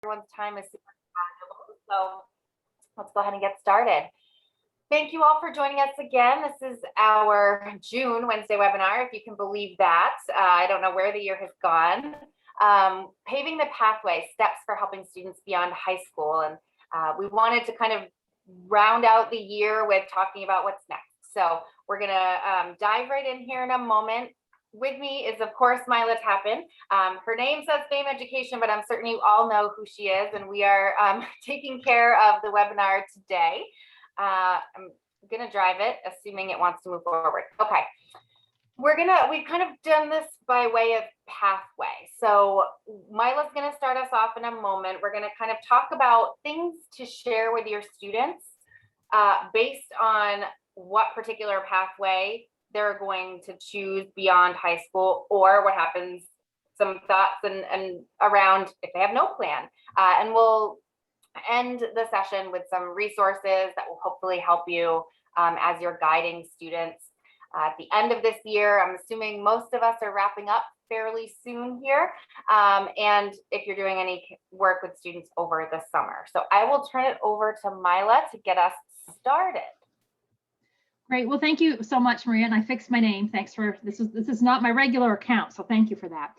Everyone's time is super valuable. So let's go ahead and get started. Thank you all for joining us again. This is our June Wednesday webinar, if you can believe that. I don't know where the year has gone. Paving the pathway, steps for helping students beyond high school. And we wanted to kind of round out the year with talking about what's next. So we're gonna dive right in here in a moment. With me is, of course, Mila Tappan. Her name says Fame Education, but I'm certain you all know who she is, and we are taking care of the webinar today. I'm gonna drive it, assuming it wants to move forward. Okay, we've kind of done this by way of pathway. So Mila's gonna start us off in a moment. We're gonna kind of talk about things to share with your students based on what particular pathway they're going to choose beyond high school, or what happens, some thoughts and around if they have no plan. And we'll end the session with some resources that will hopefully help you as you're guiding students. At the end of this year, I'm assuming most of us are wrapping up fairly soon here. And if you're doing any work with students over the summer. So I will turn it over to Mila to get us started. Great. Well, thank you so much, Maria. And I fixed my name. Thanks for this. This is not my regular account, so thank you for that.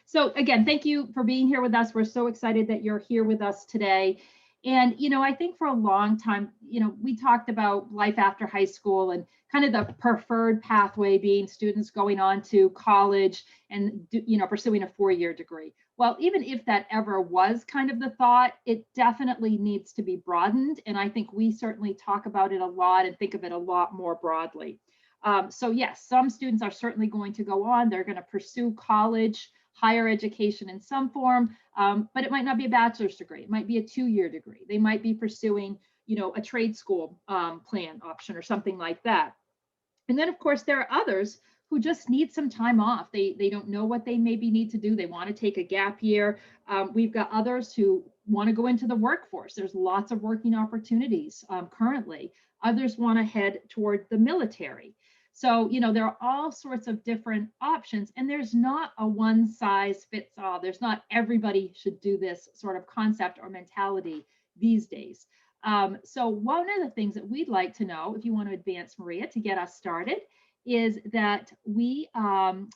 So again, thank you for being here with us. We're so excited that you're here with us today. And I think for a long time, we talked about life after high school and kind of the preferred pathway being students going on to college and pursuing a 4-year degree. Well, even if that ever was kind of the thought, it definitely needs to be broadened. And I think we certainly talk about it a lot and think of it a lot more broadly. So yes, some students are certainly going to go on. They're going to pursue college, higher education in some form, but it might not be a bachelor's degree. It might be a 2-year degree. They might be pursuing, a trade school plan option or something like that. And then, of course, there are others who just need some time off. They don't know what they maybe need to do. They want to take a gap year. We've got others who want to go into the workforce. There's lots of working opportunities currently. Others want to head toward the military. So, there are all sorts of different options, and there's not a one size fits all. There's not everybody should do this sort of concept or mentality these days. So one of the things that we'd like to know, if you want to advance, Maria, to get us started, is that we are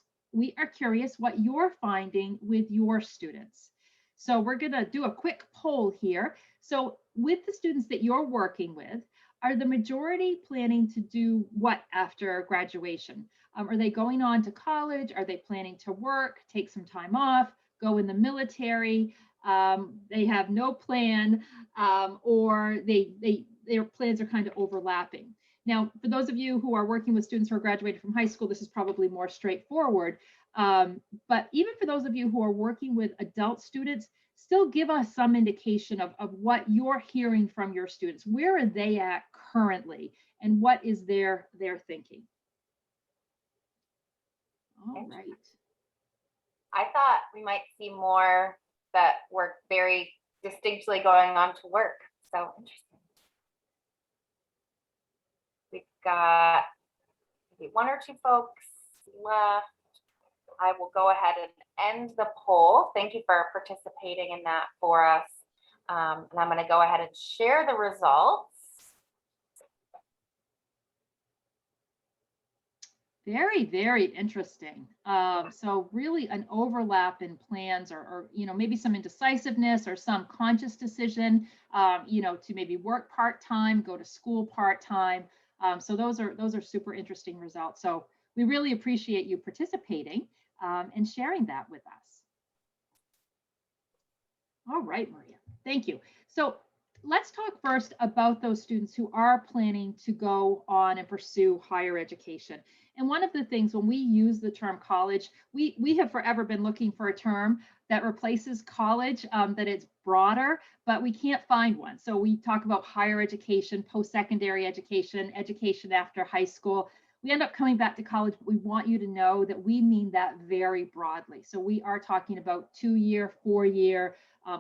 curious what you're finding with your students. So we're going to do a quick poll here. So with the students that you're working with, are the majority planning to do what after graduation? Are they going on to college? Are they planning to work, take some time off, go in the military? They have no plan, or their plans are kind of overlapping. Now, for those of you who are working with students who are graduated from high school, this is probably more straightforward. But even for those of you who are working with adult students, still give us some indication of what you're hearing from your students. Where are they at currently, and what is their thinking? All right. I thought we might see more that were very distinctly going on to work. So interesting. We've got maybe 1 or 2 folks left. I will go ahead and end the poll. Thank you for participating in that for us. And I'm going to go ahead and share the results. Very, very interesting. So really an overlap in plans or maybe some indecisiveness or some conscious decision, to maybe work part-time, go to school part-time. So those are super interesting results. So we really appreciate you participating and sharing that with us. All right, Maria, thank you. So let's talk first about those students who are planning to go on and pursue higher education. And one of the things when we use the term college, we have forever been looking for a term that replaces college, that it's broader, but we can't find one. So we talk about higher education, post-secondary education, education after high school. We end up coming back to college, but we want you to know that we mean that very broadly. So we are talking about 2-year, 4-year,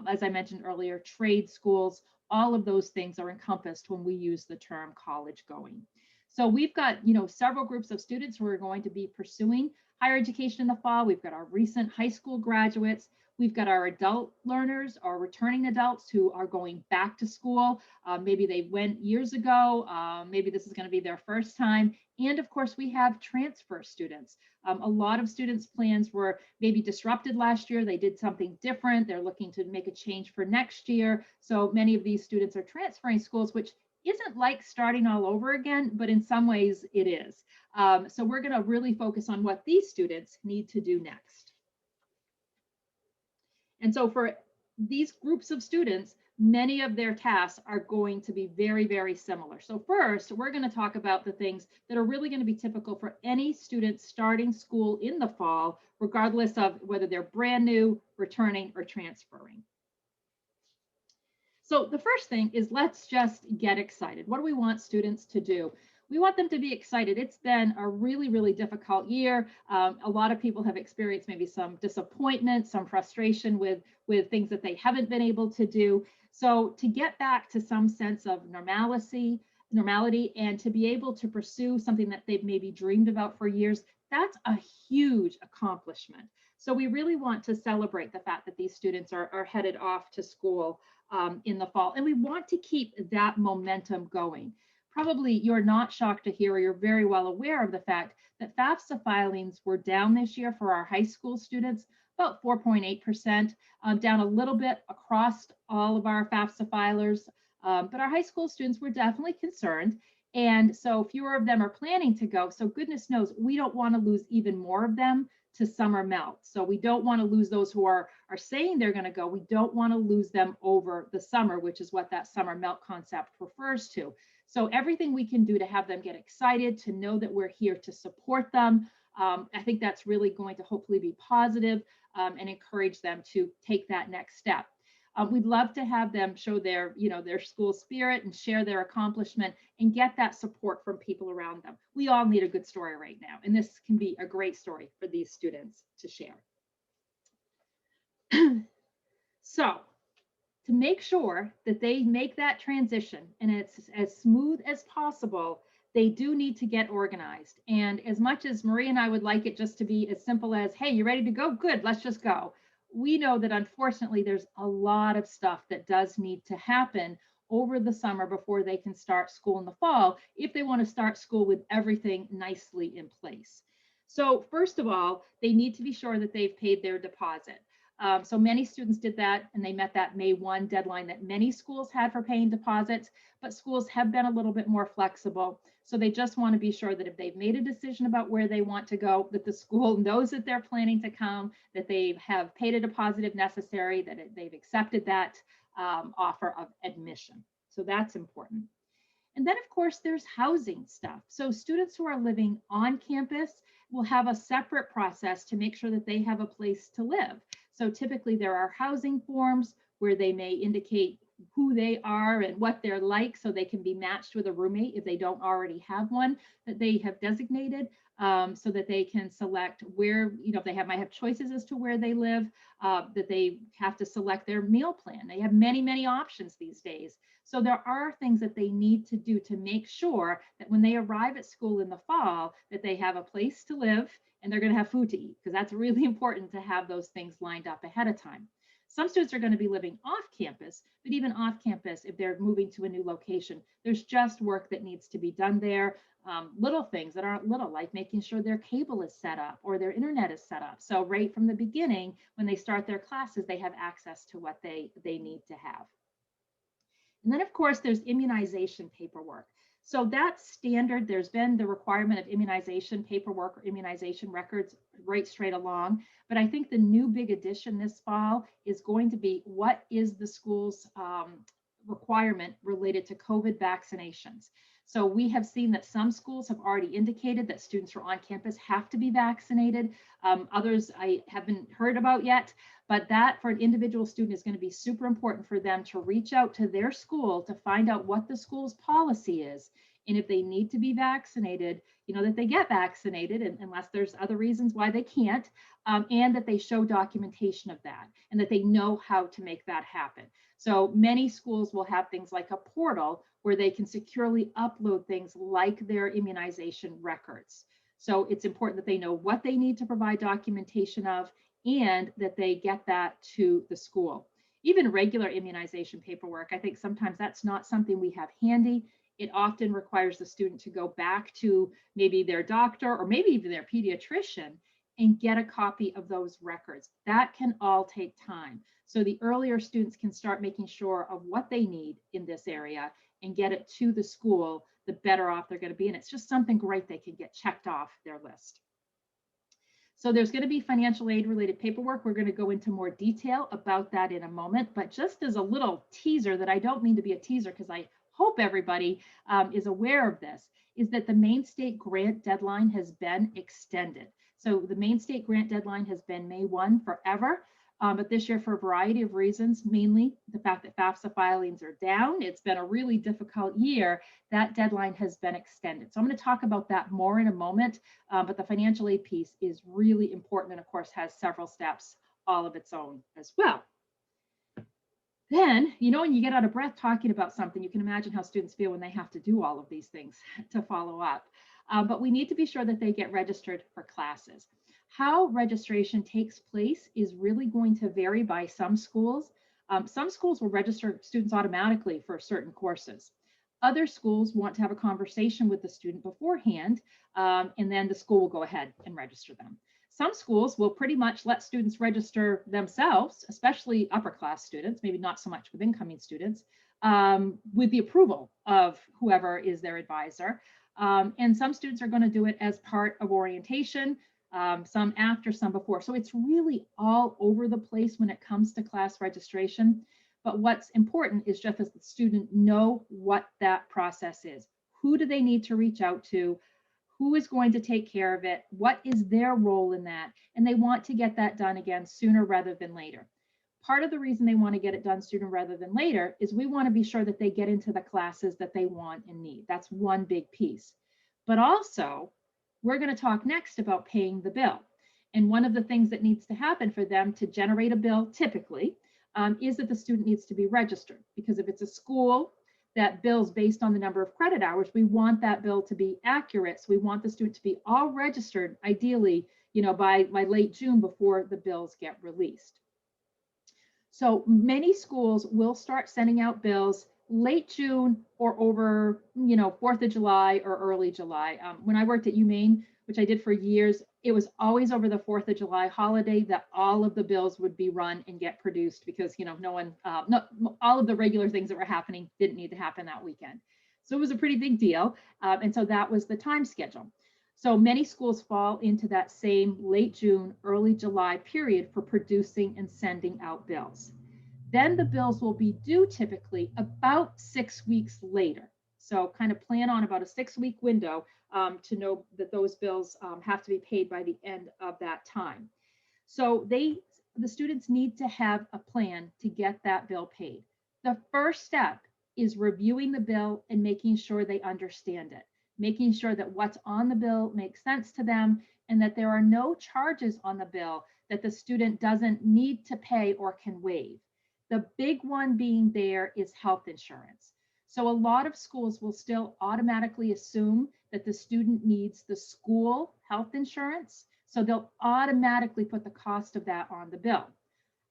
as I mentioned earlier, trade schools, all of those things are encompassed when we use the term college going. So we've got, several groups of students who are going to be pursuing higher education in the fall. We've got our recent high school graduates. We've got our adult learners, our returning adults who are going back to school. Maybe they went years ago. Maybe this is going to be their first time. And of course, we have transfer students. A lot of students' plans were maybe disrupted last year. They did something different. They're looking to make a change for next year. So many of these students are transferring schools, which isn't like starting all over again, but in some ways it is. So we're going to really focus on what these students need to do next. And so for these groups of students, many of their tasks are going to be very, very similar. So first, we're going to talk about the things that are really going to be typical for any student starting school in the fall, regardless of whether they're brand new, returning, or transferring. So the first thing is, let's just get excited. What do we want students to do? We want them to be excited. It's been a really, really difficult year. A lot of people have experienced maybe some disappointment, some frustration with things that they haven't been able to do. So to get back to some sense of normality, and to be able to pursue something that they've maybe dreamed about for years, that's a huge accomplishment. So we really want to celebrate the fact that these students are headed off to school in the fall. And we want to keep that momentum going. Probably you're not shocked to hear, or you're very well aware of the fact that FAFSA filings were down this year for our high school students, about 4.8%, down a little bit across all of our FAFSA filers. But our high school students were definitely concerned. And so fewer of them are planning to go. So goodness knows, we don't want to lose even more of them to summer melt. So we don't want to lose those who are saying they're going to go. We don't want to lose them over the summer, which is what that summer melt concept refers to. So everything we can do to have them get excited, to know that we're here to support them, I think that's really going to hopefully be positive, and encourage them to take that next step. We'd love to have them show their school spirit and share their accomplishment and get that support from people around them. We all need a good story right now, and this can be a great story for these students to share. So to make sure that they make that transition and it's as smooth as possible, they do need to get organized. And as much as Marie and I would like it just to be as simple as, hey, you ready to go? Good, let's just go. We know that unfortunately there's a lot of stuff that does need to happen over the summer before they can start school in the fall, if they want to start school with everything nicely in place. So first of all, they need to be sure that they've paid their deposit. So many students did that, and they met that May 1 deadline that many schools had for paying deposits, but schools have been a little bit more flexible. So they just want to be sure that if they've made a decision about where they want to go, that the school knows that they're planning to come, that they have paid a deposit if necessary, that they've accepted that offer of admission. So that's important. And then, of course, there's housing stuff. So students who are living on campus will have a separate process to make sure that they have a place to live. So typically there are housing forms where they may indicate who they are and what they're like, so they can be matched with a roommate if they don't already have one that they have designated, so that they can select where, if they might have choices as to where they live, that they have to select their meal plan. They have many, many options these days. So there are things that they need to do to make sure that when they arrive at school in the fall, that they have a place to live and they're going to have food to eat, because that's really important to have those things lined up ahead of time. Some students are going to be living off campus, but even off campus, if they're moving to a new location, there's just work that needs to be done there. Little things that aren't little, like making sure their cable is set up or their internet is set up. So right from the beginning, when they start their classes, they have access to what they need to have. And then, of course, there's immunization paperwork. So that's standard. There's been the requirement of immunization paperwork or immunization records right straight along. But I think the new big addition this fall is going to be, what is the school's requirement related to COVID vaccinations? So we have seen that some schools have already indicated that students who are on campus have to be vaccinated. Others I haven't heard about yet, but that for an individual student is going to be super important for them to reach out to their school to find out what the school's policy is. And if they need to be vaccinated, that they get vaccinated, and unless there's other reasons why they can't, and that they show documentation of that, and that they know how to make that happen. So many schools will have things like a portal where they can securely upload things like their immunization records. So it's important that they know what they need to provide documentation of and that they get that to the school. Even regular immunization paperwork, I think sometimes that's not something we have handy. It often requires the student to go back to maybe their doctor or maybe even their pediatrician and get a copy of those records. That can all take time. So the earlier students can start making sure of what they need in this area and get it to the school, the better off they're going to be. And it's just something great they can get checked off their list. So there's going to be financial aid related paperwork. We're going to go into more detail about that in a moment, but just as a little teaser that I don't mean to be a teaser because I hope everybody is aware of this, is that the Maine State grant deadline has been extended. So the Maine State grant deadline has been May 1 forever. But this year, for a variety of reasons, mainly the fact that FAFSA filings are down, it's been a really difficult year, that deadline has been extended. So I'm going to talk about that more in a moment, but the financial aid piece is really important and of course has several steps all of its own as well. Then, when you get out of breath talking about something, you can imagine how students feel when they have to do all of these things to follow up. But we need to be sure that they get registered for classes. How registration takes place is really going to vary by some schools. Some schools will register students automatically for certain courses. Other schools want to have a conversation with the student beforehand, and then the school will go ahead and register them. Some schools will pretty much let students register themselves, especially upper class students, maybe not so much with incoming students, with the approval of whoever is their advisor. And some students are going to do it as part of orientation, some after, some before. So it's really all over the place when it comes to class registration. But what's important is just as the student know what that process is. Who do they need to reach out to? Who is going to take care of it? What is their role in that? And they want to get that done again sooner rather than later. Part of the reason they want to get it done sooner rather than later is we want to be sure that they get into the classes that they want and need. That's one big piece. But also, we're going to talk next about paying the bill. And one of the things that needs to happen for them to generate a bill typically is that the student needs to be registered. Because if it's a school that bills based on the number of credit hours, we want that bill to be accurate. So we want the student to be all registered, ideally, by late June before the bills get released. So many schools will start sending out bills late June or over, 4th of July or early July. When I worked at UMaine, which I did for years, it was always over the 4th of July holiday that all of the bills would be run and get produced because, all of the regular things that were happening didn't need to happen that weekend. So it was a pretty big deal. And so that was the time schedule. So many schools fall into that same late June, early July period for producing and sending out bills. Then the bills will be due typically about 6 weeks later. So kind of plan on about a 6-week window to know that those bills have to be paid by the end of that time. So the students need to have a plan to get that bill paid. The first step is reviewing the bill and making sure they understand it, making sure that what's on the bill makes sense to them and that there are no charges on the bill that the student doesn't need to pay or can waive. The big one being there is health insurance. So a lot of schools will still automatically assume that the student needs the school health insurance. So they'll automatically put the cost of that on the bill.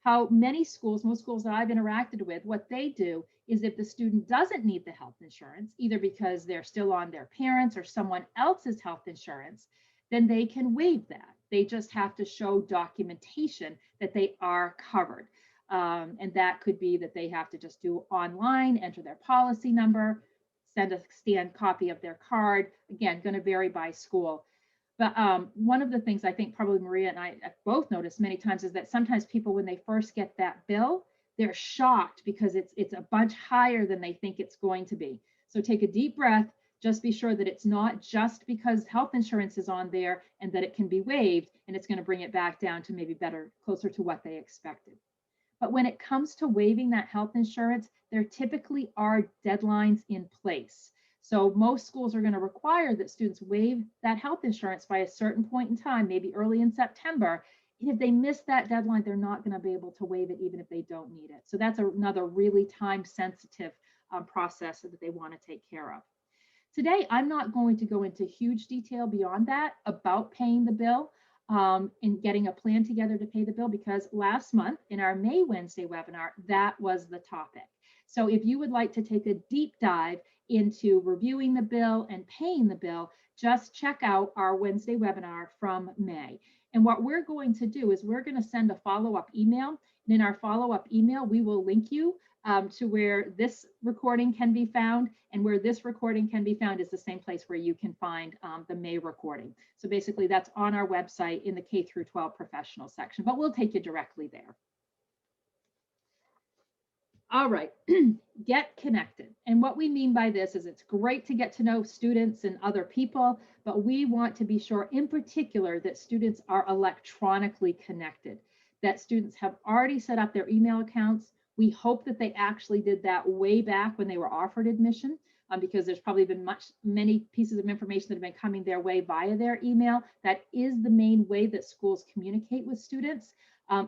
How many schools, most schools that I've interacted with, what they do is if the student doesn't need the health insurance, either because they're still on their parents or someone else's health insurance, then they can waive that. They just have to show documentation that they are covered. And that could be that they have to just do online, enter their policy number, send a scanned copy of their card. Again, going to vary by school. But one of the things I think probably Maria and I both noticed many times is that sometimes people, when they first get that bill, they're shocked because it's a bunch higher than they think it's going to be. So take a deep breath. Just be sure that it's not just because health insurance is on there and that it can be waived, and it's going to bring it back down to maybe better, closer to what they expected. But when it comes to waiving that health insurance, there typically are deadlines in place. So most schools are going to require that students waive that health insurance by a certain point in time, maybe early in September. And if they miss that deadline, they're not going to be able to waive it even if they don't need it. So that's another really time-sensitive process that they want to take care of. Today, I'm not going to go into huge detail beyond that about paying the bill. and getting a plan together to pay the bill, because last month in our May Wednesday webinar, that was the topic. So if you would like to take a deep dive into reviewing the bill and paying the bill, just check out our Wednesday webinar from May. And what we're going to do is we're going to send a follow-up email. And in our follow-up email, we will link you to where this recording can be found, and where this recording can be found is the same place where you can find the May recording. So basically that's on our website in the K through 12 professional section, but we'll take you directly there. All right, get connected. And what we mean by this is it's great to get to know students and other people, but we want to be sure in particular that students are electronically connected, that students have already set up their email accounts. We hope that they actually did that way back when they were offered admission, because there's probably been many pieces of information that have been coming their way via their email. That is the main way that schools communicate with students,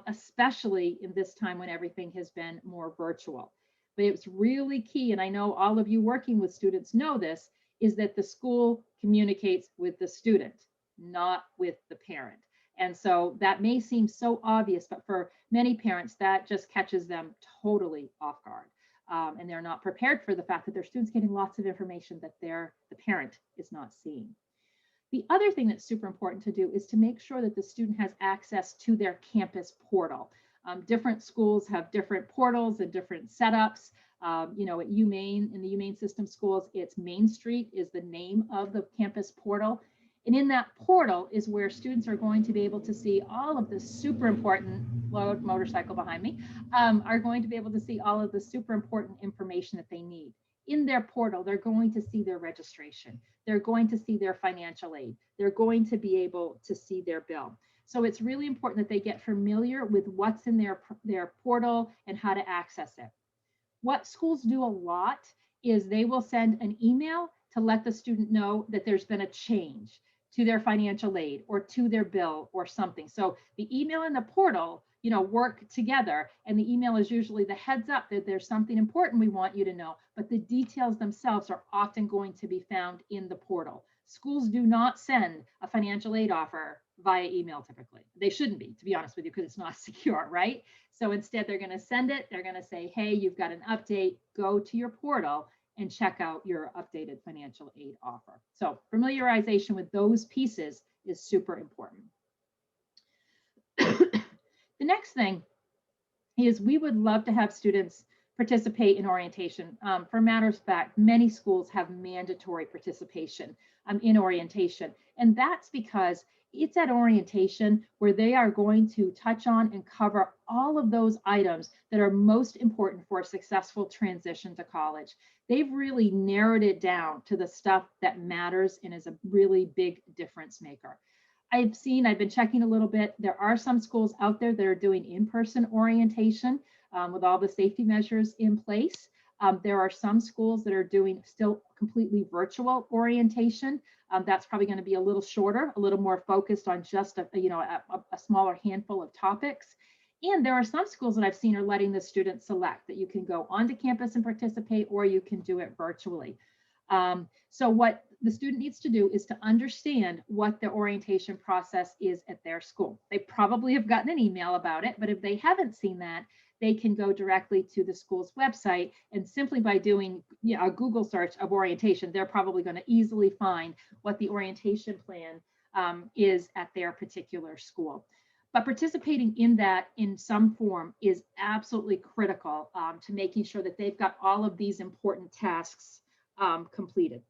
especially in this time when everything has been more virtual. But it's really key, and I know all of you working with students know this, is that the school communicates with the student, not with the parent. And so that may seem so obvious, but for many parents, that just catches them totally off guard. And they're not prepared for the fact that their student's getting lots of information that the parent is not seeing. The other thing that's super important to do is to make sure that the student has access to their campus portal. Different schools have different portals and different setups. You know, at UMaine, in the UMaine system schools, it's Main Street is the name of the campus portal. And in that portal is where students are going to be able to see all of the super important, loud motorcycle behind me, are going to be able to see all of the super important information that they need. In their portal, they're going to see their registration. They're going to see their financial aid. They're going to be able to see their bill. So it's really important that they get familiar with what's in their portal and how to access it. What schools do a lot is they will send an email to let the student know that there's been a change to their financial aid or to their bill or something. So the email and the portal, you know, work together, and the email is usually the heads up that there's something important we want you to know, but the details themselves are often going to be found in the portal. Schools do not send a financial aid offer via email typically. They shouldn't be, to be honest with you, because it's not secure, right? So instead they're going to send it, they're going to say, hey, you've got an update, go to your portal and check out your updated financial aid offer. So familiarization with those pieces is super important. The next thing is we would love to have students participate in orientation. For matters of fact, many schools have mandatory participation in orientation. And that's because it's at orientation where they are going to touch on and cover all of those items that are most important for a successful transition to college. They've really narrowed it down to the stuff that matters and is a really big difference maker. I've been checking a little bit. There are some schools out there that are doing in-person orientation with all the safety measures in place. There are some schools that are doing still completely virtual orientation. That's probably going to be a little shorter, a little more focused on just a smaller handful of topics. And there are some schools that I've seen are letting the students select that you can go onto campus and participate, or you can do it virtually. So what the student needs to do is to understand what the orientation process is at their school. They probably have gotten an email about it, but if they haven't seen that, they can go directly to the school's website, and simply by doing a Google search of orientation, they're probably going to easily find what the orientation plan is at their particular school. But participating in that in some form is absolutely critical to making sure that they've got all of these important tasks completed.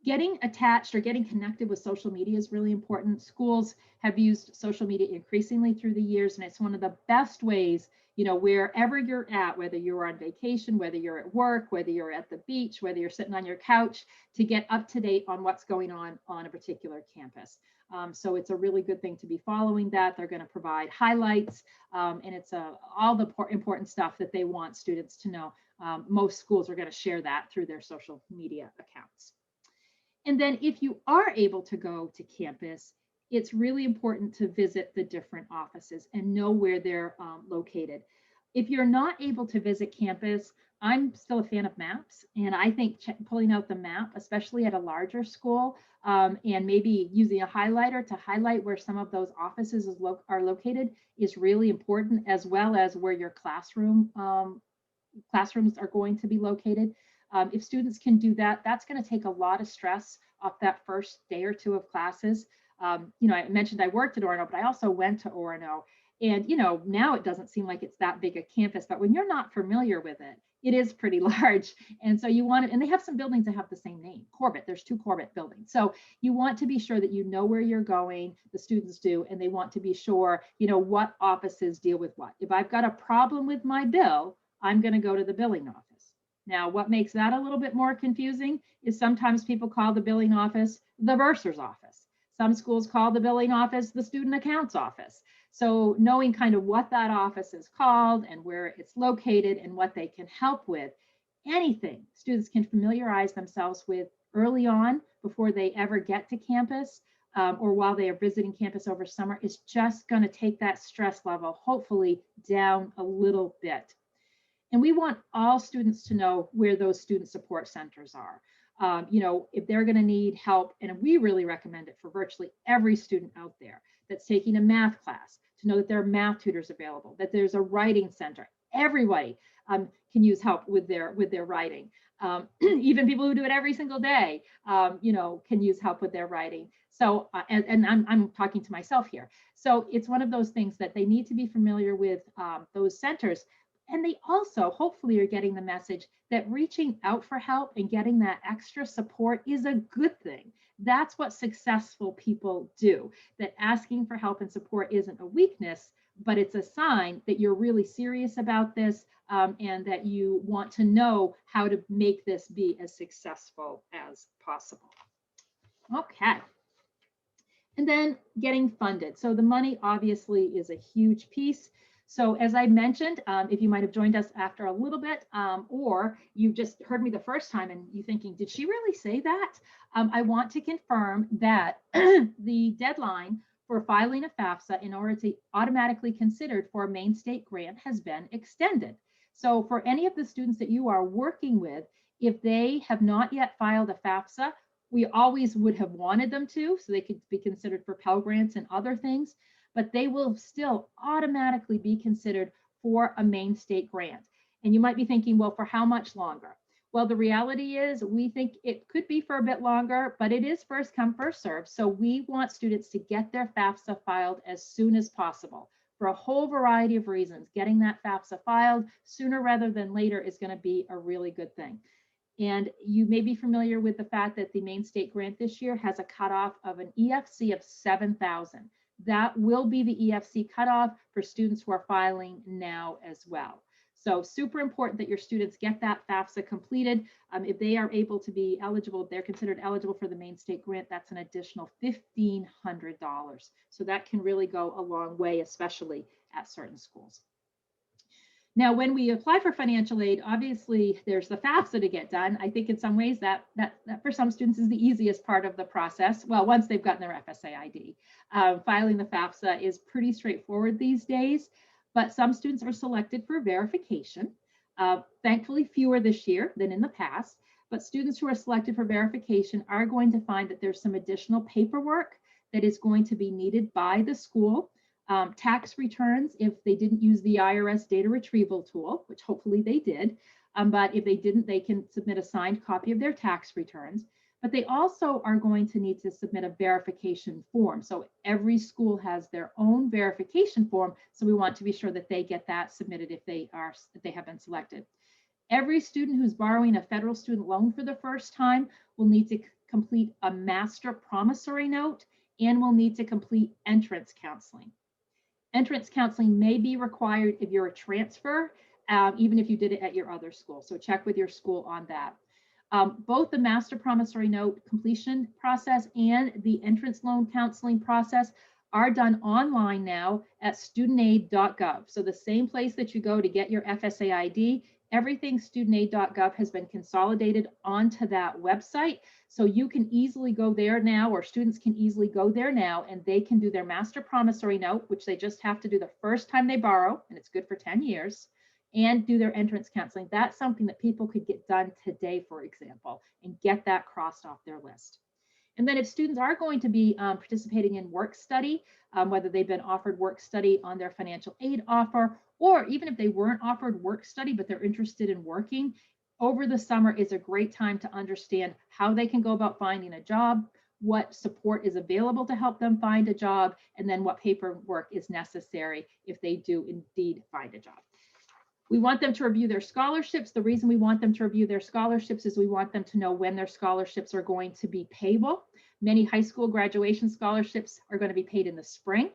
Getting attached or getting connected with social media is really important. Schools have used social media increasingly through the years, and it's one of the best ways, wherever you're at, whether you're on vacation, whether you're at work, whether you're at the beach, whether you're sitting on your couch, to get up to date on what's going on a particular campus. So it's a really good thing to be following that. They're going to provide highlights, and it's all the important stuff that they want students to know. Most schools are going to share that through their social media accounts. And then if you are able to go to campus, it's really important to visit the different offices and know where they're located. If you're not able to visit campus, I'm still a fan of maps, and I think pulling out the map, especially at a larger school, and maybe using a highlighter to highlight where some of those offices are located is really important, as well as where your classrooms are going to be located. If students can do that, that's going to take a lot of stress off that first day or two of classes. I mentioned I worked at Orono, but I also went to Orono. And, now it doesn't seem like it's that big a campus, but when you're not familiar with it, it is pretty large. And so you want it, and they have some buildings that have the same name, Corbett. There's 2 Corbett buildings. So you want to be sure that you know where you're going, the students do, and they want to be sure, what offices deal with what. If I've got a problem with my bill, I'm going to go to the billing office. Now, what makes that a little bit more confusing is sometimes people call the billing office the bursar's office. Some schools call the billing office the student accounts office. So knowing kind of what that office is called and where it's located and what they can help with, anything students can familiarize themselves with early on before they ever get to campus, or while they are visiting campus over summer, is just going to take that stress level, hopefully, down a little bit. And we want all students to know where those student support centers are. If they're going to need help, and we really recommend it for virtually every student out there that's taking a math class, to know that there are math tutors available, that there's a writing center. Everybody can use help with their writing. Even people who do it every single day, can use help with their writing. So, and I'm talking to myself here. So it's one of those things that they need to be familiar with those centers. And they also hopefully are getting the message that reaching out for help and getting that extra support is a good thing. That's what successful people do, that asking for help and support isn't a weakness, but it's a sign that you're really serious about this, and that you want to know how to make this be as successful as possible. Okay. And then getting funded. So the money obviously is a huge piece. So as I mentioned, if you might have joined us after a little bit, or you just heard me the first time and you thinking, did she really say that? I want to confirm that the deadline for filing a FAFSA in order to automatically considered for a Maine State grant has been extended. So for any of the students that you are working with, if they have not yet filed a FAFSA, we always would have wanted them to, so they could be considered for Pell Grants and other things, but they will still automatically be considered for a Maine State grant. And you might be thinking, well, for how much longer? Well, the reality is we think it could be for a bit longer, but it is first come, first serve. So we want students to get their FAFSA filed as soon as possible for a whole variety of reasons. Getting that FAFSA filed sooner rather than later is going to be a really good thing. And you may be familiar with the fact that the Maine State grant this year has a cutoff of an EFC of 7,000. That will be the EFC cutoff for students who are filing now as well. So super important that your students get that FAFSA completed. If they are able to be eligible, if they're considered eligible for the Maine State grant, that's an additional $1,500. So that can really go a long way, especially at certain schools. Now, when we apply for financial aid, obviously there's the FAFSA to get done. I think in some ways that for some students is the easiest part of the process. Well, once they've gotten their FSA ID, filing the FAFSA is pretty straightforward these days, but some students are selected for verification. Thankfully, fewer this year than in the past, but students who are selected for verification are going to find that there's some additional paperwork that is going to be needed by the school. Tax returns, if they didn't use the IRS data retrieval tool, which hopefully they did, but if they didn't, they can submit a signed copy of their tax returns. But they also are going to need to submit a verification form. So every school has their own verification form. So we want to be sure that they get that submitted if they have been selected. Every student who's borrowing a federal student loan for the first time will need to complete a master promissory note and will need to complete entrance counseling. Entrance counseling may be required if you're a transfer, even if you did it at your other school. So check with your school on that. Both the master promissory note completion process and the entrance loan counseling process are done online now at studentaid.gov. So the same place that you go to get your FSA ID, everything studentaid.gov has been consolidated onto that website. So you can easily go there now, or students can easily go there now, and they can do their master promissory note, which they just have to do the first time they borrow, and it's good for 10 years. and do their entrance counseling. That's something that people could get done today, for example, and get that crossed off their list. And then if students are going to be participating in work study, whether they've been offered work study on their financial aid offer, or even if they weren't offered work study, but they're interested in working, over the summer is a great time to understand how they can go about finding a job, what support is available to help them find a job, and then what paperwork is necessary if they do indeed find a job. We want them to review their scholarships. The reason we want them to review their scholarships is we want them to know when their scholarships are going to be payable. Many high school graduation scholarships are going to be paid in the spring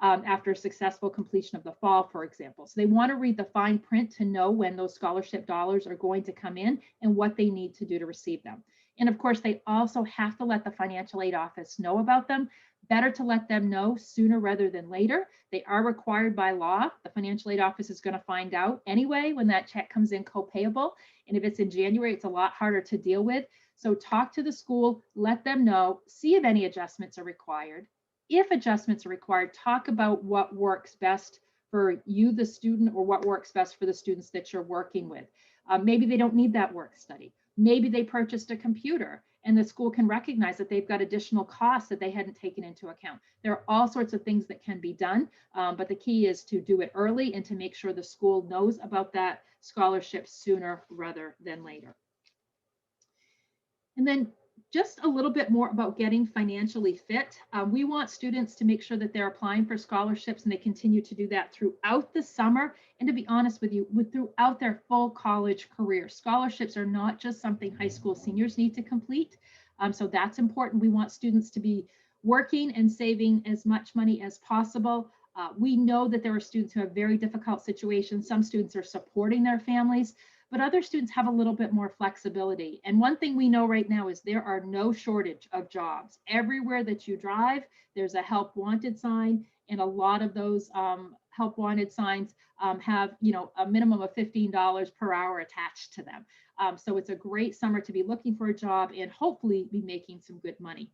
after successful completion of the fall, for example. So they want to read the fine print to know when those scholarship dollars are going to come in and what they need to do to receive them. And of course, they also have to let the financial aid office know about them. Better to let them know sooner rather than later. They are required by law. The financial aid office is going to find out anyway when that check comes in co-payable. And if it's in January, it's a lot harder to deal with. So talk to the school, let them know, see if any adjustments are required. If adjustments are required, talk about what works best for you, the student, or what works best for the students that you're working with. Maybe they don't need that work study. Maybe they purchased a computer and the school can recognize that they've got additional costs that they hadn't taken into account. There are all sorts of things that can be done, but the key is to do it early and to make sure the school knows about that scholarship sooner rather than later. And then just a little bit more about getting financially fit. We want students to make sure that they're applying for scholarships and they continue to do that throughout the summer. And to be honest with you, throughout their full college career. Scholarships are not just something high school seniors need to complete. So that's important. We want students to be working and saving as much money as possible. We know that there are students who have very difficult situations. Some students are supporting their families, but other students have a little bit more flexibility. And one thing we know right now is there are no shortage of jobs. Everywhere that you drive, there's a help wanted sign, and a lot of those help wanted signs have, a minimum of $15 per hour attached to them. So it's a great summer to be looking for a job and hopefully be making some good money.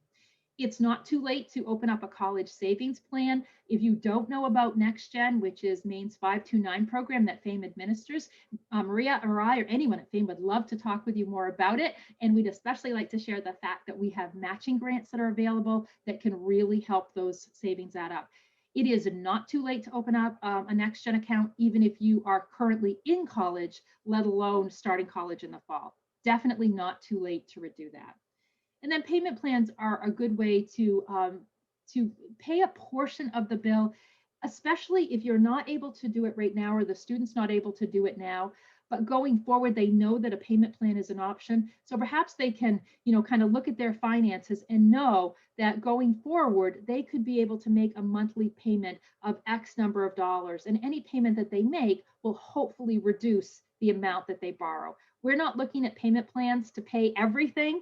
It's not too late to open up a college savings plan. If you don't know about NextGen, which is Maine's 529 program that FAME administers, Maria or I or anyone at FAME would love to talk with you more about it. And we'd especially like to share the fact that we have matching grants that are available that can really help those savings add up. It is not too late to open up a NextGen account, even if you are currently in college, let alone starting college in the fall. Definitely not too late to redo that. And then payment plans are a good way to pay a portion of the bill, especially if you're not able to do it right now or the student's not able to do it now. But going forward, they know that a payment plan is an option. So perhaps they can, kind of look at their finances and know that going forward, they could be able to make a monthly payment of X number of dollars. And any payment that they make will hopefully reduce the amount that they borrow. We're not looking at payment plans to pay everything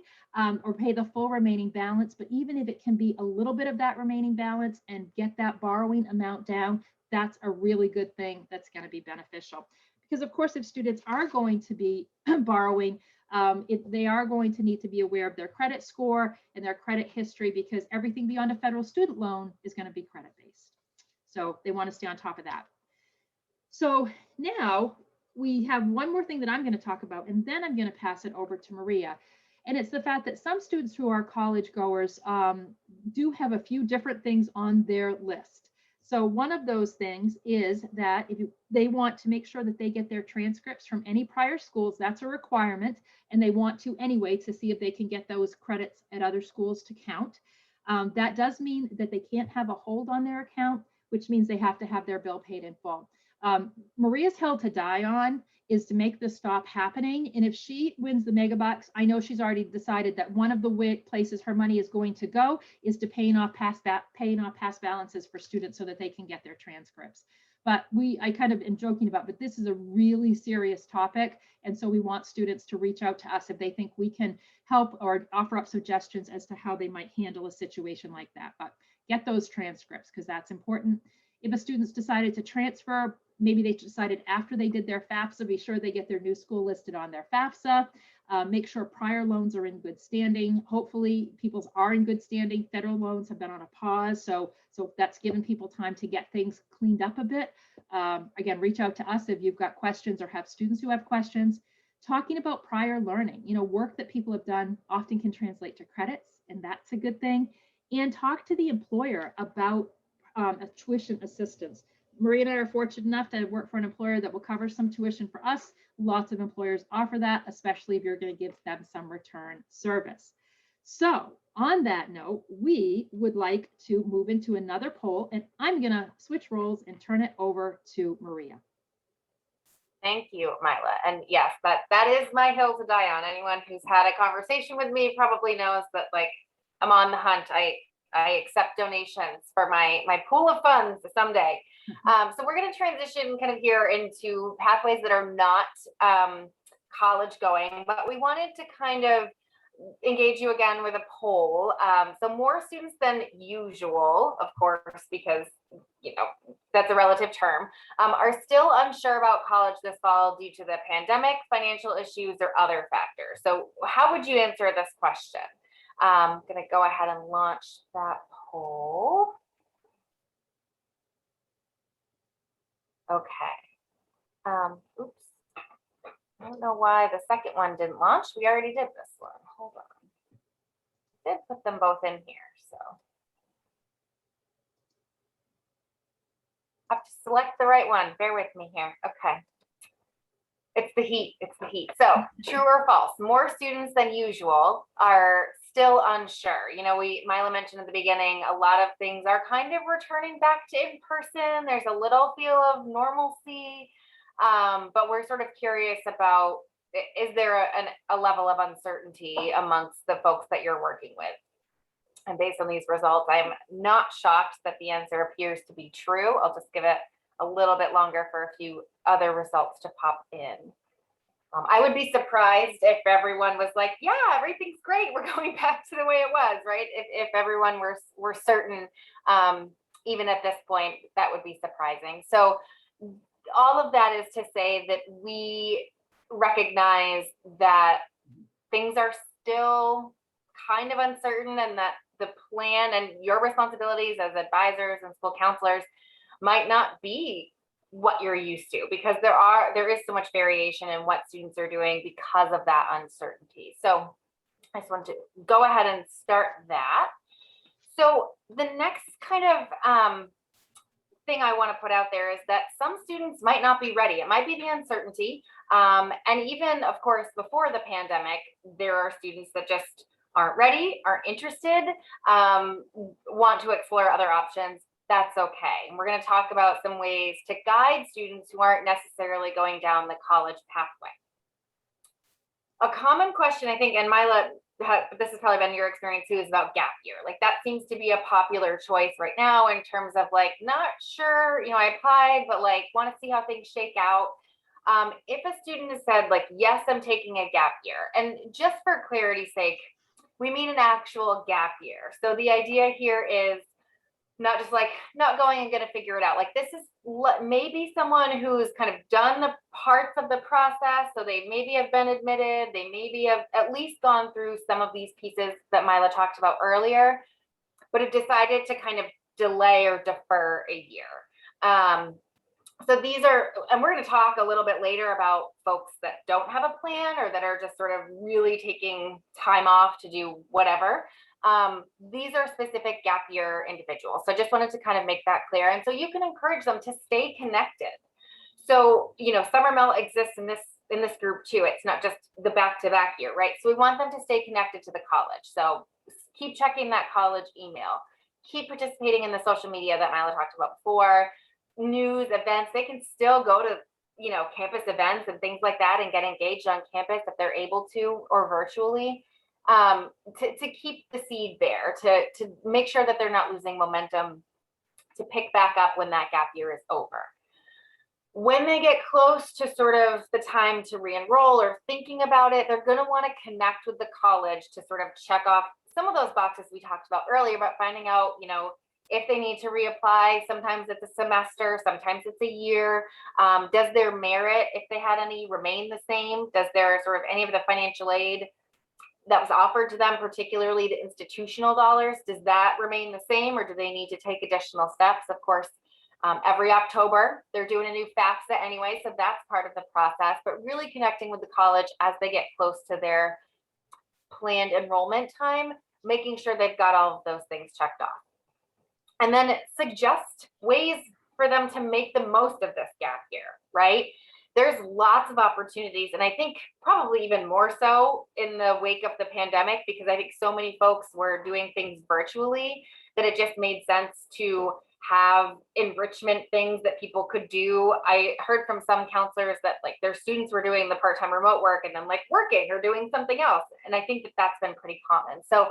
or pay the full remaining balance, but even if it can be a little bit of that remaining balance and get that borrowing amount down, that's a really good thing that's going to be beneficial. Because of course, if students are going to be borrowing, they are going to need to be aware of their credit score and their credit history, because everything beyond a federal student loan is going to be credit-based. So they want to stay on top of that. So now we have one more thing that I'm going to talk about, and then I'm going to pass it over to Maria. And it's the fact that some students who are college goers do have a few different things on their list. So one of those things is that if they want to make sure that they get their transcripts from any prior schools, that's a requirement, and they want to anyway to see if they can get those credits at other schools to count. That does mean that they can't have a hold on their account, which means they have to have their bill paid in full. Maria's hill to die on is to make this stop happening. And if she wins the megabucks, I know she's already decided that one of the places her money is going to go is to paying off past balances for students so that they can get their transcripts. But I kind of am joking about, but this is a really serious topic. And so we want students to reach out to us if they think we can help or offer up suggestions as to how they might handle a situation like that. But get those transcripts because that's important. If a student's decided to transfer, maybe they decided after they did their FAFSA, be sure they get their new school listed on their FAFSA. Make sure prior loans are in good standing. Hopefully people's are in good standing. Federal loans have been on a pause. So that's given people time to get things cleaned up a bit. Again, reach out to us if you've got questions or have students who have questions. Talking about prior learning, work that people have done often can translate to credits, and that's a good thing. And talk to the employer about a tuition assistance. Maria and I are fortunate enough to work for an employer that will cover some tuition for us. Lots of employers offer that, especially if you're going to give them some return service. So on that note, we would like to move into another poll, and I'm going to switch roles and turn it over to Maria. Thank you, Mila. And yes, that is my hill to die on. Anyone who's had a conversation with me probably knows that, like, I'm on the hunt. I accept donations for my pool of funds someday. So we're going to transition kind of here into pathways that are not college going, but we wanted to kind of engage you again with a poll. So more students than usual, of course, because that's a relative term, are still unsure about college this fall due to the pandemic, financial issues, or other factors. So how would you answer this question? I'm going to go ahead and launch that poll. Okay. Oops. I don't know why the second one didn't launch. We already did this one. Hold on. Did put them both in here, so. I have to select the right one. Bear with me here. Okay. It's the heat. It's the heat. So, true or false? More students than usual are still unsure. Mila mentioned at the beginning, a lot of things are kind of returning back to in person. There's a little feel of normalcy, but we're sort of curious about, is there a level of uncertainty amongst the folks that you're working with? And based on these results, I'm not shocked that the answer appears to be true. I'll just give it a little bit longer for a few other results to pop in. I would be surprised if everyone was like, yeah, everything's great, we're going back to the way it was, right? If everyone were certain, even at this point, that would be surprising. So all of that is to say that we recognize that things are still kind of uncertain, and that the plan and your responsibilities as advisors and school counselors might not be what you're used to, because there is so much variation in what students are doing because of that uncertainty. So I just want to go ahead and start that. So the next kind of thing I want to put out there is that some students might not be ready. It might be the uncertainty. And even, of course, before the pandemic, there are students that just aren't ready, aren't interested, want to explore other options. That's okay. And we're going to talk about some ways to guide students who aren't necessarily going down the college pathway. A common question, I think, and Mila, this has probably been your experience too, is about gap year. Like, that seems to be a popular choice right now in terms of, like, not sure, I applied, but like want to see how things shake out. If a student has said, like, yes, I'm taking a gap year, and just for clarity's sake, we mean an actual gap year. So the idea here is not just like not going and going to figure it out. Like, this is maybe someone who's kind of done the parts of the process. So they maybe have been admitted. They maybe have at least gone through some of these pieces that Mila talked about earlier, but have decided to kind of delay or defer a year. So these are, and we're going to talk a little bit later about folks that don't have a plan or that are just sort of really taking time off to do whatever. These are specific gap year individuals. So I just wanted to kind of make that clear. And so you can encourage them to stay connected. So, Summer Melt exists in this group too. It's not just the back-to-back year, right? So we want them to stay connected to the college. So keep checking that college email, keep participating in the social media that Mila talked about before, news, events. They can still go to, campus events and things like that and get engaged on campus if they're able to, or virtually. To keep the seed there, to make sure that they're not losing momentum to pick back up when that gap year is over. When they get close to sort of the time to re-enroll or thinking about it, they're going to want to connect with the college to sort of check off some of those boxes we talked about earlier about finding out, if they need to reapply. Sometimes it's a semester, sometimes it's a year. Does their merit, if they had any, remain the same? Does their sort of any of the financial aid that was offered to them, particularly the institutional dollars, does that remain the same, or do they need to take additional steps? Of course, Every October, they're doing a new FAFSA anyway, so that's part of the process, but really connecting with the college as they get close to their planned enrollment time, making sure they've got all of those things checked off. And then suggest ways for them to make the most of this gap year, right? There's lots of opportunities, and I think probably even more so in the wake of the pandemic, because I think so many folks were doing things virtually that it just made sense to have enrichment things that people could do. I heard from some counselors that like their students were doing the part-time remote work and then like working or doing something else. And I think that that's been pretty common. So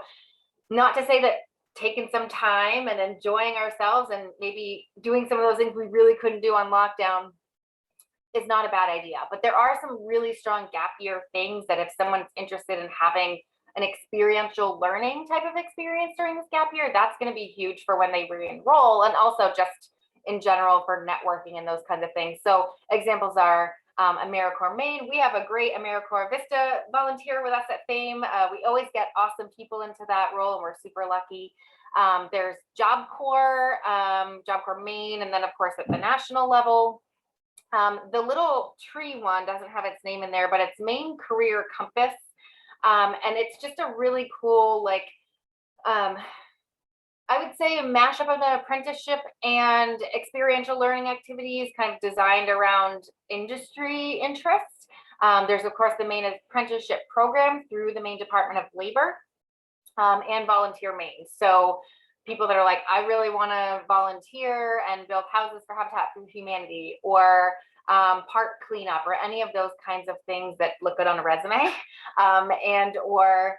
not to say that taking some time and enjoying ourselves and maybe doing some of those things we really couldn't do on lockdown is not a bad idea, but there are some really strong gap year things that if someone's interested in having an experiential learning type of experience during this gap year, that's going to be huge for when they re-enroll, and also just in general for networking and those kinds of things. So examples are AmeriCorps Maine. We have a great AmeriCorps Vista volunteer with us at FAME. We always get awesome people into that role, and we're super lucky. There's Job Corps Maine, and then of course at the national level. The little tree one doesn't have its name in there, but it's Maine Career Compass. And it's just a really cool, like, I would say a mashup of an apprenticeship and experiential learning activities kind of designed around industry interests. There's, of course, the Maine Apprenticeship Program through the Maine Department of Labor and Volunteer Maine. So people that are like, I really want to volunteer and build houses for Habitat for Humanity, or park cleanup, or any of those kinds of things that look good on a resume, and or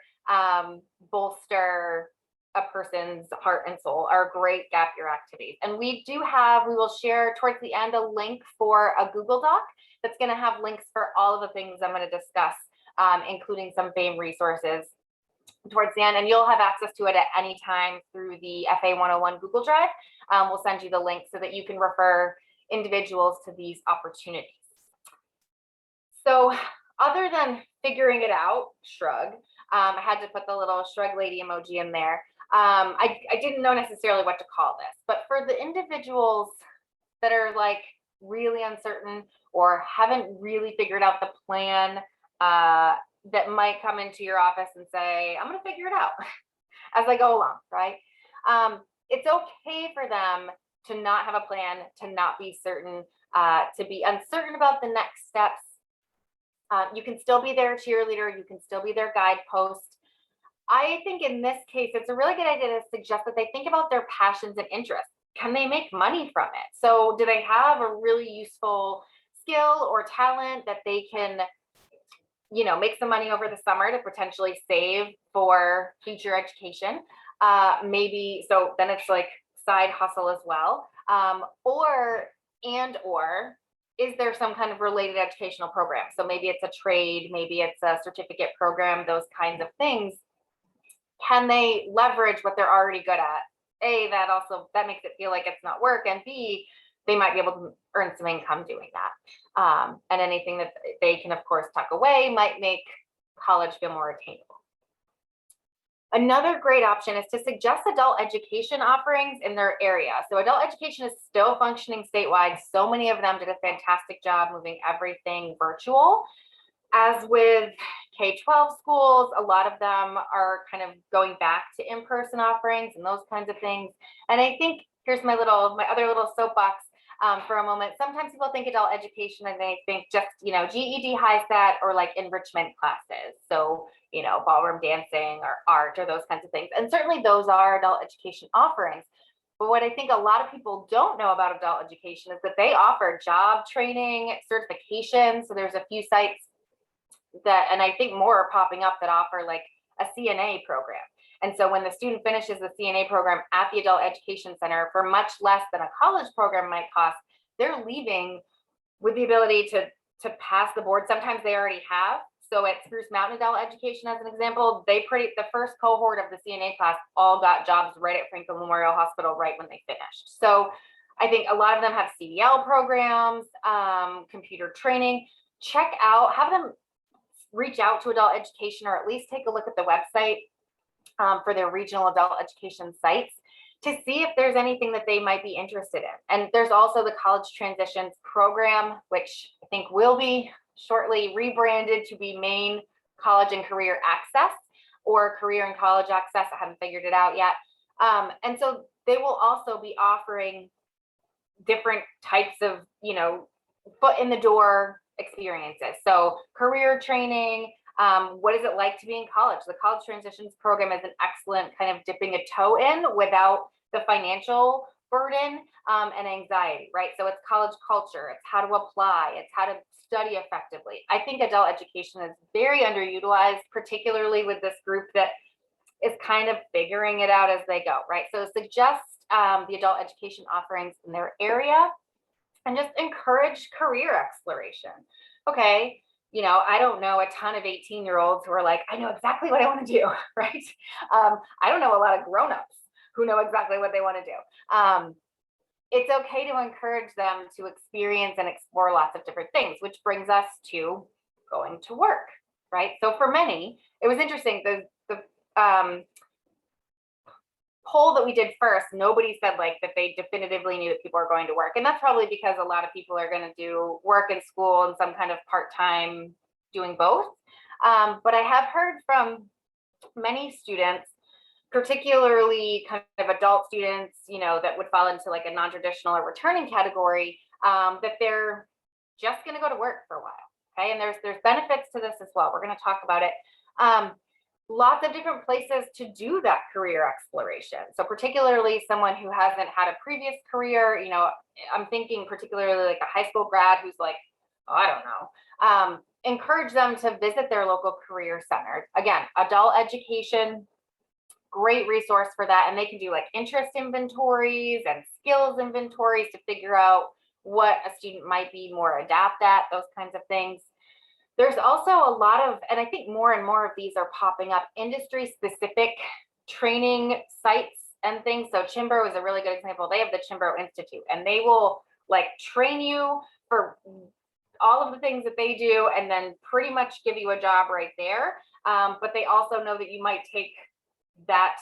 bolster a person's heart and soul, are great gap year activities. And we will share towards the end a link for a Google Doc that's going to have links for all of the things I'm going to discuss, including some FAME resources towards the end, and you'll have access to it at any time through the FA 101 Google Drive. We'll send you the link so that you can refer individuals to these opportunities. So other than figuring it out, shrug, I had to put the little shrug lady emoji in there. I didn't know necessarily what to call this, but for the individuals that are like really uncertain or haven't really figured out the plan, that might come into your office and say, I'm going to figure it out as I go along, right? It's okay for them to not have a plan, to not be certain, to be uncertain about the next steps. You can still be their cheerleader. You can still be their guidepost. I think in this case, it's a really good idea to suggest that they think about their passions and interests. Can they make money from it? So do they have a really useful skill or talent that they can, you know, make some money over the summer to potentially save for future education? Maybe, so then it's like side hustle as well. Or is there some kind of related educational program? So maybe it's a trade, maybe it's a certificate program, those kinds of things. Can they leverage what they're already good at? A, that makes it feel like it's not work, and B, they might be able to earn some income doing that. And anything that they can, of course, tuck away might make college feel more attainable. Another great option is to suggest adult education offerings in their area. So adult education is still functioning statewide. So many of them did a fantastic job moving everything virtual. As with K-12 schools, a lot of them are kind of going back to in-person offerings and those kinds of things. And I think here's my other little soapbox for a moment. Sometimes people think adult education and they think just, you know, GED high stat or like enrichment classes. So, you know, ballroom dancing or art or those kinds of things. And certainly those are adult education offerings. But what I think a lot of people don't know about adult education is that they offer job training, certification. So there's a few sites that, and I think more are popping up, that offer like a CNA program. And so when the student finishes the CNA program at the Adult Education Center for much less than a college program might cost, they're leaving with the ability to pass the board. Sometimes they already have. So at Spruce Mountain Adult Education, as an example, the first cohort of the CNA class all got jobs right at Franklin Memorial Hospital right when they finished. So I think a lot of them have CDL programs, computer training. Have them reach out to adult education, or at least take a look at the website for their regional adult education sites to see if there's anything that they might be interested in. And there's also the college transitions program, which I think will be shortly rebranded to be Maine College and Career Access, or Career and College Access. I haven't figured it out yet. And so they will also be offering different types of, foot in the door experiences. So career training, what is it like to be in college? The college transitions program is an excellent kind of dipping a toe in without the financial burden and anxiety, right? So it's college culture, it's how to apply, it's how to study effectively. I think adult education is very underutilized, particularly with this group that is kind of figuring it out as they go, right? So suggest the adult education offerings in their area and just encourage career exploration. Okay, I don't know a ton of 18-year-olds who are like, I know exactly what I want to do, right? I don't know a lot of grown-ups who know exactly what they want to do. It's okay to encourage them to experience and explore lots of different things, which brings us to going to work, right? So for many, it was interesting, the poll that we did first, nobody said like that they definitively knew that people are going to work. And that's probably because a lot of people are going to do work and school and some kind of part-time doing both. But I have heard from many students, particularly kind of adult students, that would fall into like a non-traditional or returning category, that they're just going to go to work for a while. Okay. And there's benefits to this as well. We're going to talk about it. Lots of different places to do that career exploration. So particularly someone who hasn't had a previous career, I'm thinking particularly like a high school grad who's like, oh, I don't know. Encourage them to visit their local career center. Again, adult education, great resource for that. And they can do like interest inventories and skills inventories to figure out what a student might be more adept at, those kinds of things. There's also a lot of, and I think more and more of these are popping up, industry specific training sites and things. So Chimbro is a really good example. They have the Chimbro Institute, and they will like train you for all of the things that they do and then pretty much give you a job right there. But they also know that you might take that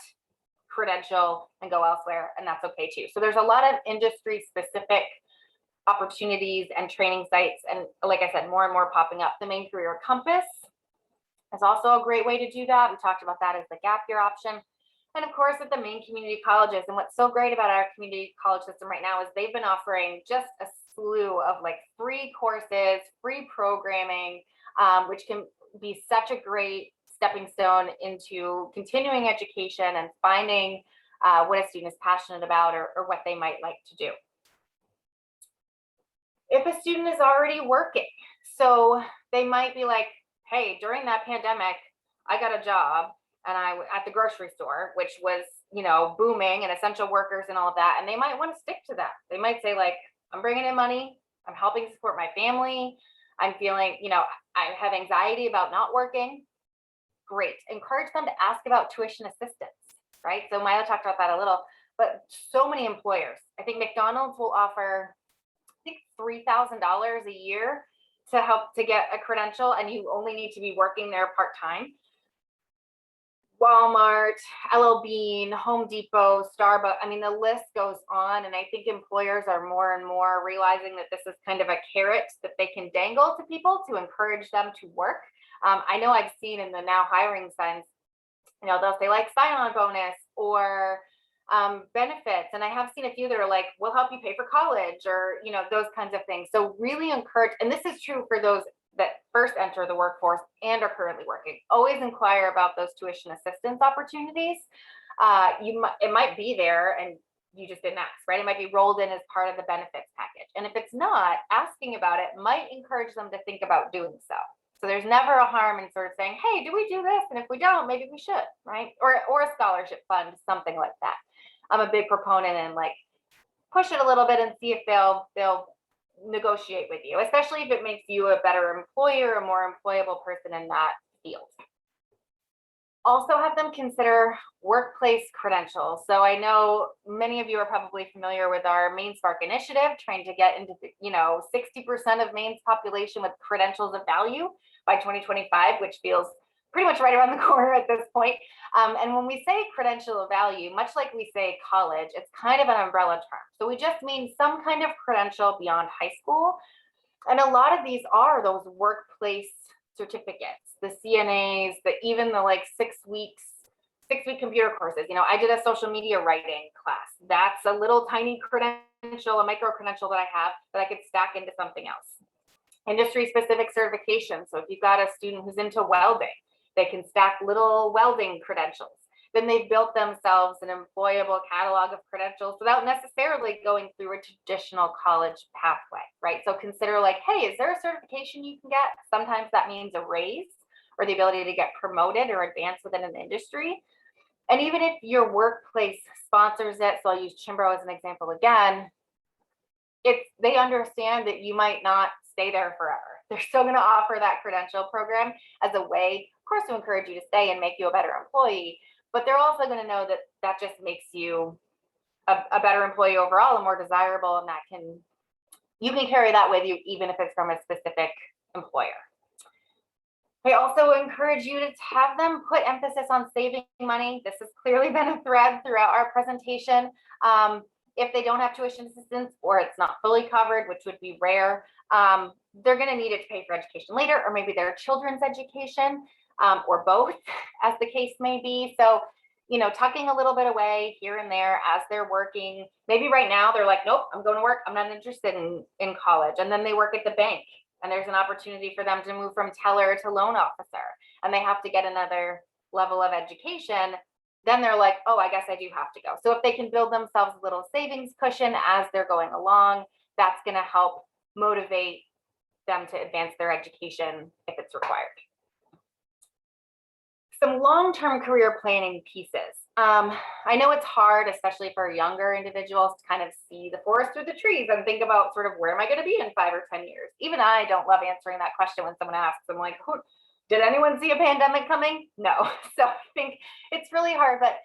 credential and go elsewhere, and that's okay too. So there's a lot of industry specific opportunities and training sites, and like I said, more and more popping up. The Maine Career Compass is also a great way to do that. We talked about that as the gap year option. And of course, at the Maine community colleges, and what's so great about our community college system right now is they've been offering just a slew of like free courses, free programming, which can be such a great stepping stone into continuing education and finding what a student is passionate about or what they might like to do. If a student is already working, so they might be like, hey, during that pandemic, I got a job and at the grocery store, which was, booming and essential workers and all of that. And they might want to stick to that. They might say like, I'm bringing in money. I'm helping support my family. I'm feeling, I have anxiety about not working. Great. Encourage them to ask about tuition assistance, right? So Mila talked about that a little, but so many employers, I think McDonald's will offer, I think $3,000 a year to help to get a credential, and you only need to be working there part-time. Walmart, LL Bean, Home Depot, Starbucks, I mean, the list goes on. And I think employers are more and more realizing that this is kind of a carrot that they can dangle to people to encourage them to work. I know I've seen in the now hiring signs, they'll say like sign-on bonus or benefits. And I have seen a few that are like, we'll help you pay for college or, those kinds of things. So really encourage, and this is true for those that first enter the workforce and are currently working. Always inquire about those tuition assistance opportunities. It might be there and you just didn't ask, right? It might be rolled in as part of the benefits package. And if it's not, asking about it might encourage them to think about doing so. So there's never a harm in sort of saying, hey, do we do this? And if we don't, maybe we should, right? Or a scholarship fund, something like that. I'm a big proponent and like push it a little bit and see if they'll negotiate with you, especially if it makes you a better employer, a more employable person in that field. Also have them consider workplace credentials. So I know many of you are probably familiar with our Maine Spark initiative, trying to get into, 60% of Maine's population with credentials of value by 2025, which feels pretty much right around the corner at this point. And when we say credential of value, much like we say college, it's kind of an umbrella term. So we just mean some kind of credential beyond high school. And a lot of these are those workplace certificates, the CNAs, even the like 6 week computer courses. I did a social media writing class. That's a little tiny credential, a micro credential that I have that I could stack into something else. Industry specific certification. So if you've got a student who's into welding, they can stack little welding credentials. Then they've built themselves an employable catalog of credentials without necessarily going through a traditional college pathway, right? So consider like, hey, is there a certification you can get? Sometimes that means a raise or the ability to get promoted or advance within an industry. And even if your workplace sponsors it, so I'll use Chimbro as an example again, they understand that you might not stay there forever. They're still going to offer that credential program as a way, of course, to encourage you to stay and make you a better employee. But they're also going to know that that just makes you a better employee overall and more desirable, and you can carry that with you even if it's from a specific employer. I also encourage you to have them put emphasis on saving money. This has clearly been a thread throughout our presentation. If they don't have tuition assistance or it's not fully covered, which would be rare, they're going to need it to pay for education later, or maybe their children's education, or both, as the case may be. So, tucking a little bit away here and there as they're working. Maybe right now they're like, nope, I'm going to work. I'm not interested in college. And then they work at the bank, and there's an opportunity for them to move from teller to loan officer, and they have to get another level of education. Then they're like, oh, I guess I do have to go. So if they can build themselves a little savings cushion as they're going along, that's going to help motivate them to advance their education if it's required. Some long-term career planning pieces. I know it's hard, especially for younger individuals, to kind of see the forest through the trees and think about sort of where am I going to be in 5 or 10 years. Even I don't love answering that question when someone asks. I'm like, did anyone see a pandemic coming? No. So I think it's really hard, but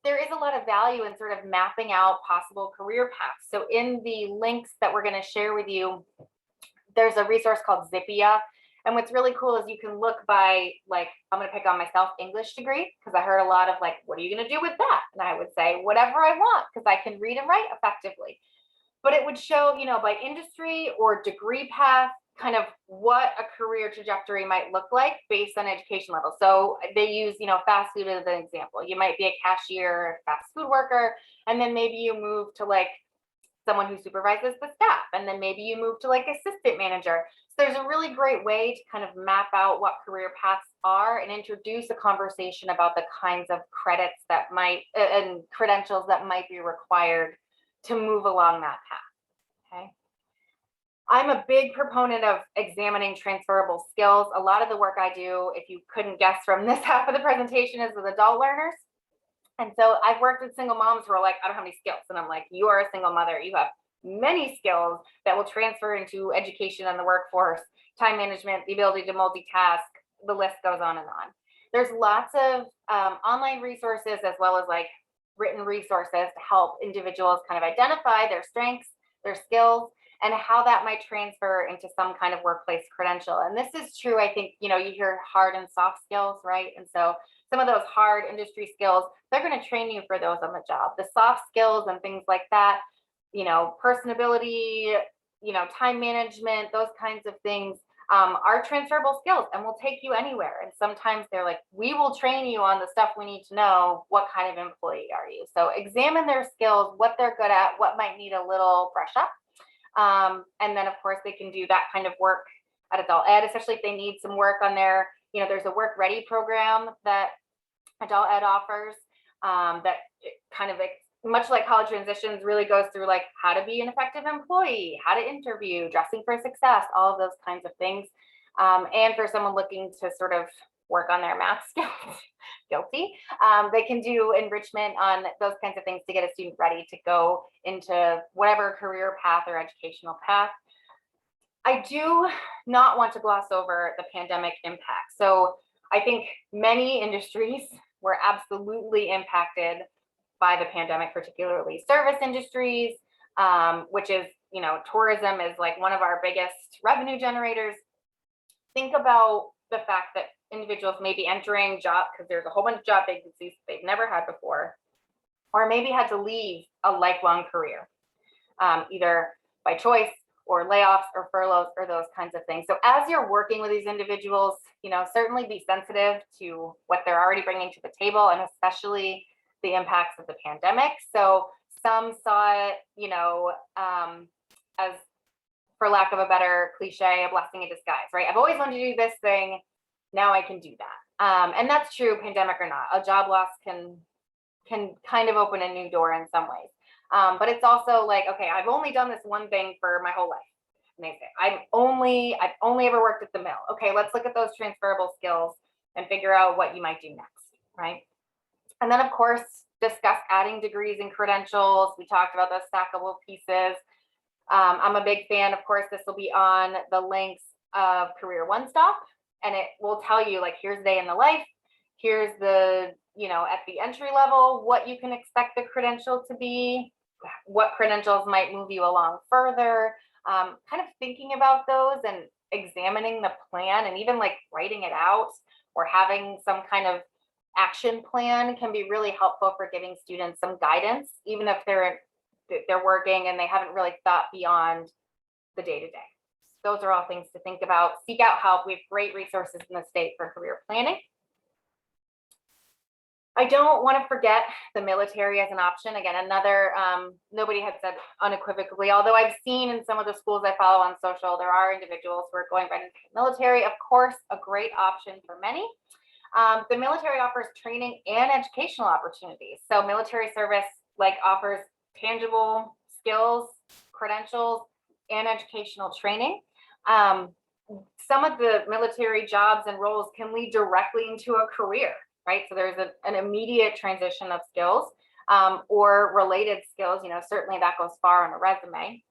there is a lot of value in sort of mapping out possible career paths. So in the links that we're going to share with you, there's a resource called Zippia. And what's really cool is you can look by, like, I'm going to pick on myself, English degree, because I heard a lot of like, what are you going to do with that? And I would say, whatever I want, because I can read and write effectively. But it would show, by industry or degree path, kind of what a career trajectory might look like based on education level. So they use, fast food as an example. You might be a cashier, fast food worker, and then maybe you move to like someone who supervises the staff, and then maybe you move to like assistant manager. So there's a really great way to kind of map out what career paths are and introduce a conversation about the kinds of credits that and credentials that might be required to move along that path. Okay. I'm a big proponent of examining transferable skills. A lot of the work I do, if you couldn't guess from this half of the presentation, is with adult learners. And so I've worked with single moms who are like, I don't have any skills. And I'm like, you are a single mother. You have many skills that will transfer into education and the workforce, time management, the ability to multitask, the list goes on and on. There's lots of online resources as well as like written resources to help individuals kind of identify their strengths, their skills, and how that might transfer into some kind of workplace credential. And this is true, I think, you hear hard and soft skills, right? And so some of those hard industry skills, they're going to train you for those on the job. The soft skills and things like that, personability, time management, those kinds of things are transferable skills and will take you anywhere. And sometimes they're like, we will train you on the stuff we need to know. What kind of employee are you? So examine their skills, what they're good at, what might need a little brush up. And then of course they can do that kind of work at adult ed, especially if they need some work on their, there's a work ready program that adult ed offers that kind of much like college transitions really goes through like how to be an effective employee, how to interview, dressing for success, all of those kinds of things. And for someone looking to sort of work on their math skills, guilty, they can do enrichment on those kinds of things to get a student ready to go into whatever career path or educational path. I do not want to gloss over the pandemic impact. So I think many industries were absolutely impacted by the pandemic, particularly service industries, which is, tourism is like one of our biggest revenue generators. Think about the fact that individuals may be entering job because there's a whole bunch of job vacancies they've never had before, or maybe had to leave a lifelong career, either by choice or layoffs or furloughs or those kinds of things. So as you're working with these individuals, certainly be sensitive to what they're already bringing to the table, and especially the impacts of the pandemic. So some saw it, as, for lack of a better cliche, a blessing in disguise, right? I've always wanted to do this thing. Now I can do that. And that's true, pandemic or not. A job loss can kind of open a new door in some ways. But it's also like, okay, I've only done this one thing for my whole life. And they say, I've only ever worked at the mill. Okay, let's look at those transferable skills and figure out what you might do next, right? And then of course, discuss adding degrees and credentials. We talked about those stackable pieces. I'm a big fan, of course, this will be on the links of Career One Stop, and it will tell you like, here's day in the life, here's the, at the entry level, what you can expect the credential to be, what credentials might move you along further, kind of thinking about those and examining the plan, and even like writing it out or having some kind of action plan can be really helpful for giving students some guidance, even if they're working and they haven't really thought beyond the day-to-day. Those are all things to think about. Seek out help. We have great resources in the state for career planning. I don't want to forget the military as an option. Again, another, nobody had said unequivocally, although I've seen in some of the schools I follow on social, there are individuals who are going right into the military. Of course, a great option for many. The military offers training and educational opportunities. So military service offers tangible skills, credentials, and educational training. Some of the military jobs and roles can lead directly into a career, right? So there's an immediate transition of skills or related skills. Certainly that goes far on a resume.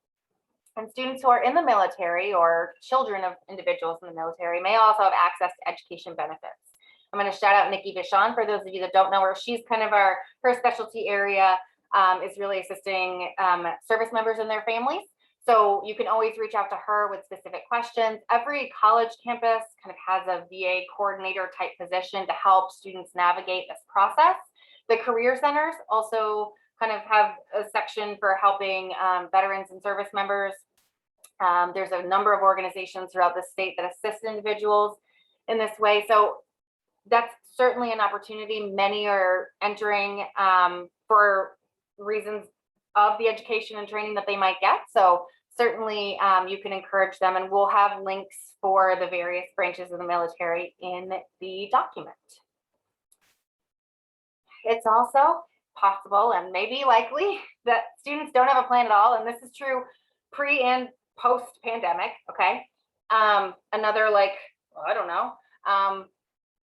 And students who are in the military or children of individuals in the military may also have access to education benefits. I'm going to shout out Nikki Vishon for those of you that don't know her. She's kind of her specialty area is really assisting service members and their families. So you can always reach out to her with specific questions. Every college campus kind of has a VA coordinator type position to help students navigate this process. The career centers also kind of have a section for helping veterans and service members. There's a number of organizations throughout the state that assist individuals in this way. So that's certainly an opportunity. Many are entering for reasons of the education and training that they might get. So certainly you can encourage them, and we'll have links for the various branches of the military in the document. It's also possible and maybe likely that students don't have a plan at all. And this is true pre and post pandemic. Okay. Another I don't know,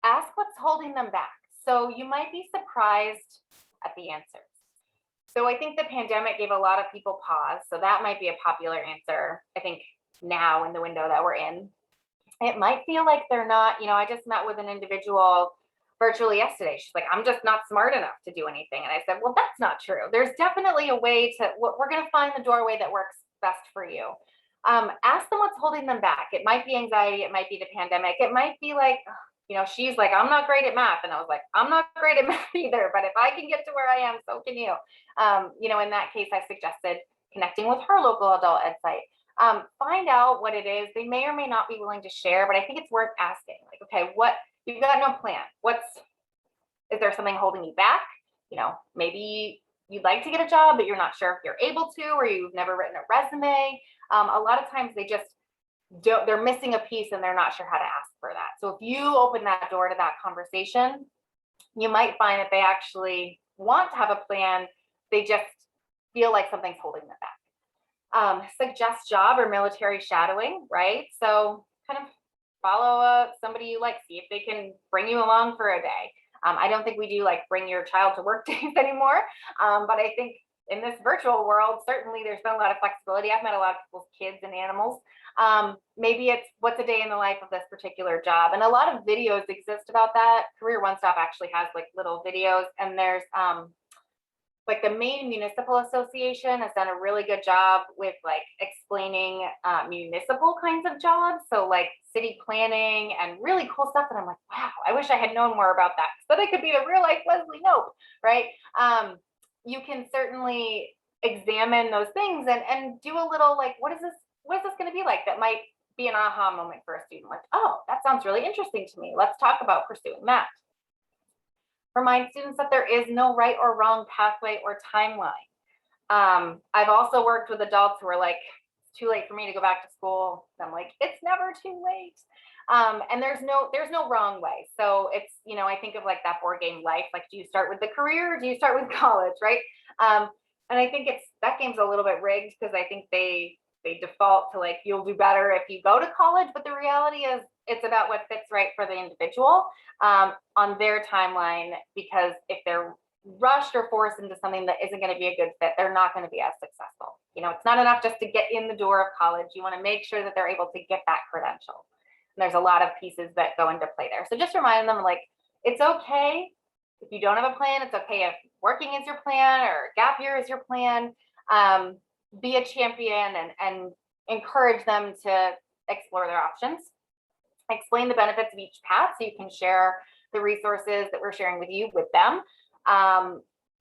ask what's holding them back. So you might be surprised at the answers. So I think the pandemic gave a lot of people pause. So that might be a popular answer, I think, now in the window that we're in. It might feel like they're not, I just met with an individual virtually yesterday. She's like, I'm just not smart enough to do anything. And I said, well, that's not true. There's definitely a way to, we're going to find the doorway that works best for you. Ask them what's holding them back. It might be anxiety. It might be the pandemic. It might be like, she's like, I'm not great at math. And I was like, I'm not great at math either, but if I can get to where I am, so can you. In that case, I suggested connecting with her local adult ed site. Find out what it is. They may or may not be willing to share, but I think it's worth asking. Okay, what, you've got no plan. Is there something holding you back? Maybe you'd like to get a job, but you're not sure if you're able to, or you've never written a resume. A lot of times they're missing a piece and they're not sure how to ask for that. So if you open that door to that conversation, you might find that they actually want to have a plan. They just feel like something's holding them back. Suggest job or military shadowing, right? So kind of follow somebody you like, see if they can bring you along for a day. I don't think we do bring your child to work days anymore. But I think in this virtual world, certainly there's been a lot of flexibility. I've met a lot of people's kids and animals. Maybe it's what's a day in the life of this particular job. And a lot of videos exist about that. Career One Stop actually has little videos, and there's like the Maine Municipal Association has done a really good job with like explaining municipal kinds of jobs. So like city planning and really cool stuff. And I'm like, wow, I wish I had known more about that. So that could be the real life Leslie Knope, right? You can certainly examine those things and do a little like, what is this going to be like? That might be an aha moment for a student. Like, oh, that sounds really interesting to me. Let's talk about pursuing that. Remind students that there is no right or wrong pathway or timeline. I've also worked with adults who are like, it's too late for me to go back to school. I'm like, it's never too late. And there's no wrong way. So it's, you know, I think of like that board game life, like, do you start with the career or do you start with college, right? And I think that game's a little bit rigged because I think they default to like, you'll do better if you go to college, but the reality is it's about what fits right for the individual on their timeline, because if they're rushed or forced into something that isn't going to be a good fit, they're not going to be as successful. You know, it's not enough just to get in the door of college. You want to make sure that they're able to get that credential. And there's a lot of pieces that go into play there. So just remind them, like, it's okay if you don't have a plan. It's okay if working is your plan or gap year is your plan. Be a champion and encourage them to explore their options. Explain the benefits of each path so you can share the resources that we're sharing with you with them.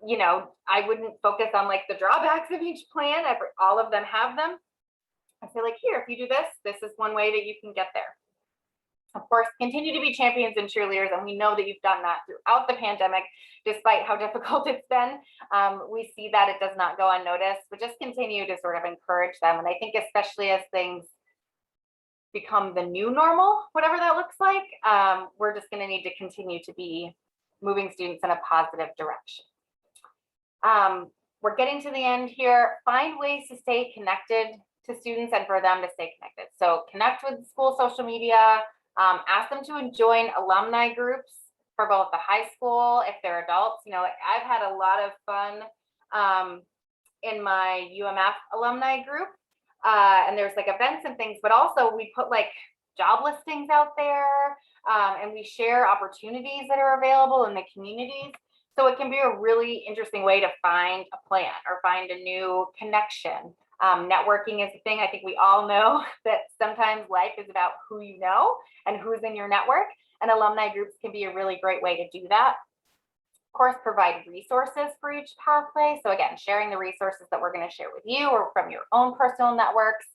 You know, I wouldn't focus on like the drawbacks of each plan. All of them have them. I say like, here, if you do this, this is one way that you can get there. Of course, continue to be champions and cheerleaders, and we know that you've done that throughout the pandemic, despite how difficult it's been. We see that it does not go unnoticed, but just continue to sort of encourage them. And I think especially as things become the new normal, whatever that looks like, we're just going to need to continue to be moving students in a positive direction. We're getting to the end here. Find ways to stay connected to students and for them to stay connected. So connect with school social media, ask them to join alumni groups for both the high school, if they're adults. You know, like I've had a lot of fun in my UMF alumni group. And there's like events and things, but also we put like job listings out there, and we share opportunities that are available in the communities. So it can be a really interesting way to find a plan or find a new connection. Networking is the thing. I think we all know that sometimes life is about who you know and who's in your network, and alumni groups can be a really great way to do that. Of course, provide resources for each pathway. So again, sharing the resources that we're going to share with you or from your own personal networks.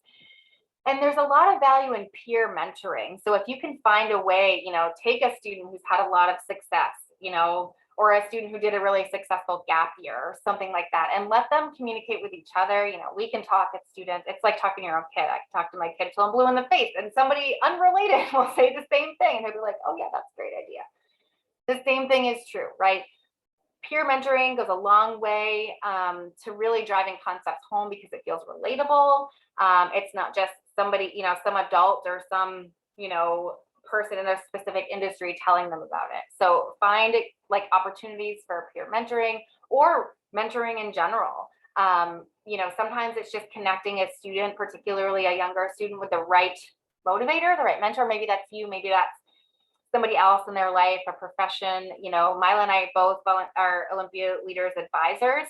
And there's a lot of value in peer mentoring. So if you can find a way, you know, take a student who's had a lot of success, you know, or a student who did a really successful gap year or something like that, and let them communicate with each other. You know, we can talk as students. It's like talking to your own kid. I can talk to my kid till I'm blue in the face, and somebody unrelated will say the same thing. And they'll be like, oh yeah, that's a great idea. The same thing is true, right? Peer mentoring goes a long way to really driving concepts home because it feels relatable. It's not just somebody, you know, some adult or some, you know, person in a specific industry telling them about it. So find like opportunities for peer mentoring or mentoring in general. You know, sometimes it's just connecting a student, particularly a younger student, with the right motivator, the right mentor. Maybe that's you, maybe that's somebody else in their life, a profession. You know, Mila and I both are Olympia Leaders Advisors.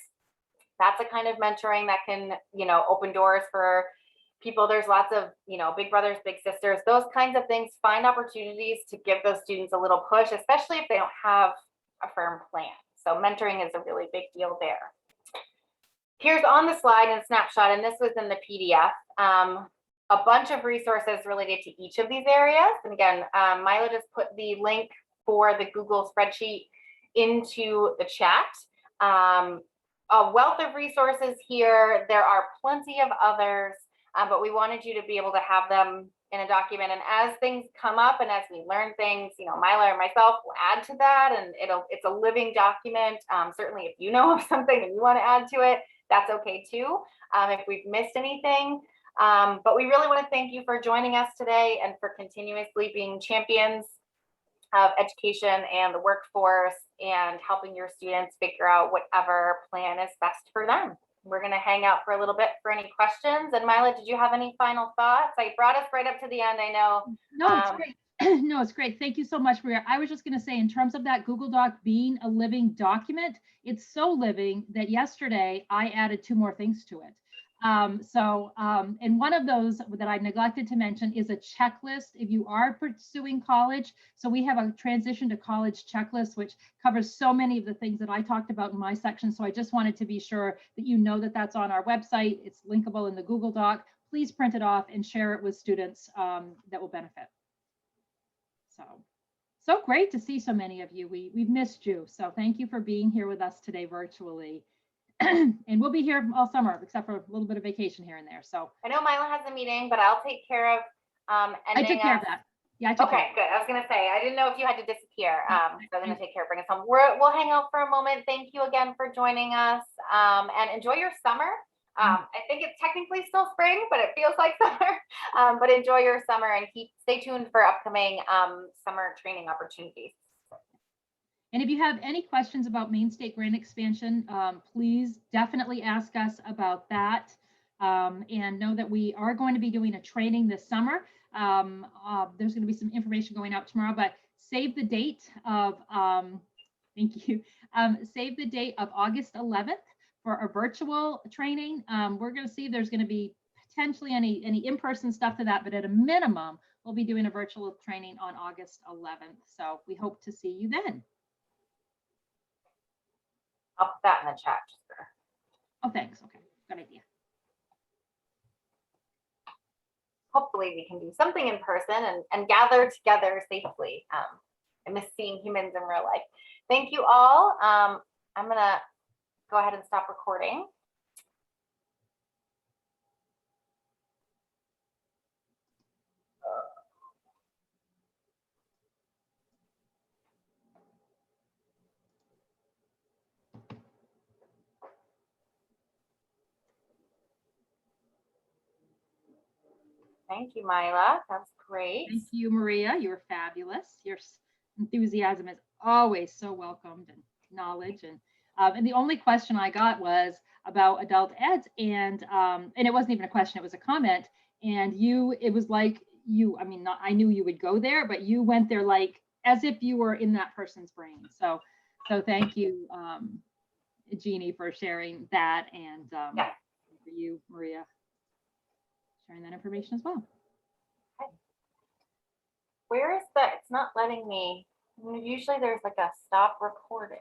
That's a kind of mentoring that can, you know, open doors for people. There's lots of, you know, big brothers, big sisters, those kinds of things. Find opportunities to give those students a little push, especially if they don't have a firm plan. So mentoring is a really big deal there. Here's on the slide and snapshot, and this was in the PDF. A bunch of resources related to each of these areas. And again, Mila just put the link for the Google spreadsheet into the chat. A wealth of resources here. There are plenty of others, but we wanted you to be able to have them in a document. And as things come up and as we learn things, you know, Mila or myself will add to that, and it's a living document. Certainly if you know of something and you want to add to it, that's okay too. If we've missed anything. But we really want to thank you for joining us today and for continuously being champions of education and the workforce and helping your students figure out whatever plan is best for them. we're going to hang out for a little bit for any questions. And Mila, did you have any final thoughts? I brought us right up to the end. I know. No, it's great. No, it's great. Thank you so much, Maria. I was just going to say, in terms of that Google Doc being a living document, it's so living that yesterday I added 2 more things to it. And one of those that I neglected to mention is a checklist if you are pursuing college. So we have a transition to college checklist, which covers so many of the things that I talked about in my section. So I just wanted to be sure that you know that that's on our website. It's linkable in the Google Doc. Please print it off and share it with students that will benefit. So great to see so many of you. We've missed you. So thank you for being here with us today virtually. And we'll be here all summer, except for a little bit of vacation here and there. So I know Mila has a meeting, but I'll take care of I took care of that. Yeah, I took care. Okay, good. I was going to say, I didn't know if you had to disappear. So I'm going to take care of bring us home. We'll hang out for a moment. Thank you again for joining us, and enjoy your summer. I think it's technically still spring, but it feels like summer. But enjoy your summer and stay tuned for upcoming summer training opportunities. And if you have any questions about Maine State grant expansion, please definitely ask us about that. And know that we are going to be doing a training this summer. There's going to be some information going out tomorrow, but save the date of, thank you, save the date of August 11th for a virtual training. We're going to see if there's going to be potentially any in-person stuff to that, but at a minimum, we'll be doing a virtual training on August 11th. So we hope to see you then. I'll put that in the chat. Oh, thanks. Okay, good idea. Hopefully we can do something in person and gather together safely. I miss seeing humans in real life. Thank you all. I'm gonna go ahead and stop recording. Thank you, Mila. That's great. Thank you, Maria. You're fabulous. Your enthusiasm is always so welcomed, and knowledge. And the only question I got was about adult eds, and it wasn't even a question; it was a comment. And it was like I mean, I knew you would go there, but you went there like as if you were in that person's brain. So thank you, Jeannie, for sharing that, and for you, Maria, sharing that information as well. Okay. Where is it's not letting me, usually there's like a stop recording.